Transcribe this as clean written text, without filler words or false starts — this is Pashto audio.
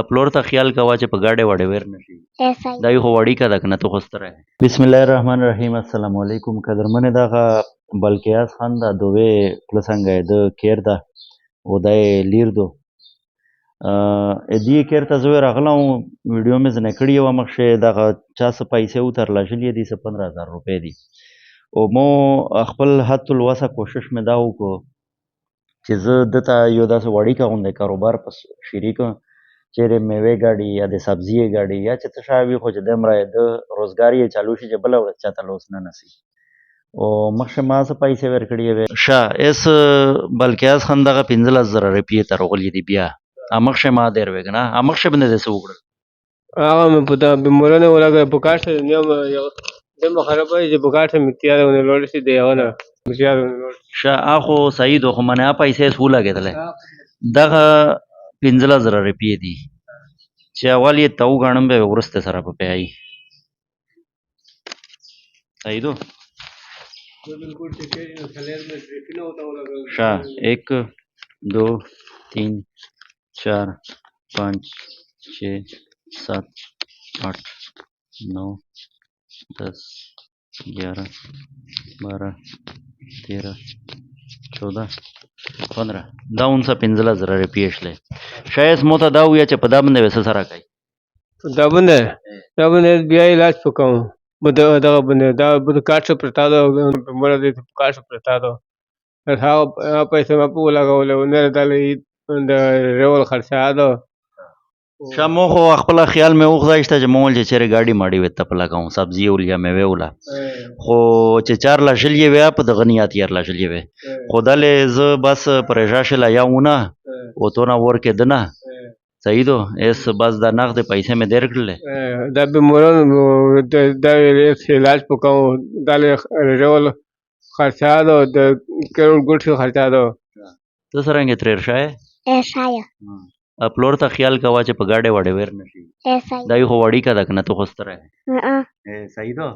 پلور ته خیال کوه چې په ګاډې واډې ویر نه شي. ایسا دا یو خو وړیکه ده که نه ته خو ستره یې. بسم الله الرحمن الرحیم. السلام علیکم. قدرمن دغه بلقیاس خان دا دوی پلسنګ د کیر ده او دا یې لیر دو دې کیر ته زه راغلی وم ویډیو مې ځنې کړې وه مخکې دغه چا څه پیسې وترلاشلې دي څه 15,000 روپۍ دي او مو خپل حد الوسع کوشش مې دا وکړو چې زه دته یو داسې وړیکه غوندې کاروبار په شریک چیرې میوې ګاډي یا د سبزي ګاډي یا چې څه شی وي خو چې دومره د روزګار یې چالو شي چې بله ورځ چاته لوس نه نسي او مخکې ما څه پیسې ورکړې وې ښه ایس بلقیاس خان دغه 15,000 روپۍ ته راغلي دي بیا مخکې ما دیر وې که نه مخکې به نه دې څه وکړل هغه مې په دا بیمارانه ولګه په کار سره دمه خرابه چې په کار سره مې تیاره ونه لوړ شي د هغه نه تیاره ونه لوړ ښه خو صحیح ده خو منې پیسې څه ولګېدلی دغه 15,000 روپۍ دي چې اول یې ته وګڼم بیا به وروسته سره په پیایي صحیح ده ښه 1 2 3 4 5 6 7 8 9 10 11 12 13 14 15 دا اونڅه 15,000 روپۍ شلې شاید مو ته دا ووایه چې په دا باندې به څه سره کوي دا باندې بیا علاج وکړم دغه باندې دا به کار څه پرتا ده بیماره دی کار څه پرتا ده هغه پیسې ما په ولګولې نه د ریول خرچه ده ښه مو خو خپله خیال مې وخدایشته چې مو ویل چې چېرې ګاډي ماډي ورته په لګوم سبزي ول یا میوې وله خو چې 4 لاشلې وې په دغه نیت یې لاشلې وې خو دلې زه بس پریشان شله یا ونه او تو نه ورکېده نه صحیح ده ایس بس دا نغدې پیسې مې دیر کړلې دا بیمارانو دا علاج وکړم دا ریول خرچه ده د کروڑ ګوټ خرچه ده ته څرنګه ترې شای ایسا یا پلور ته خیال کوه چې په ګاډې واډې ویر نه شي ایسا دا یو خو وړیکه ده که نه ته خو ستره یې یا صحیح ده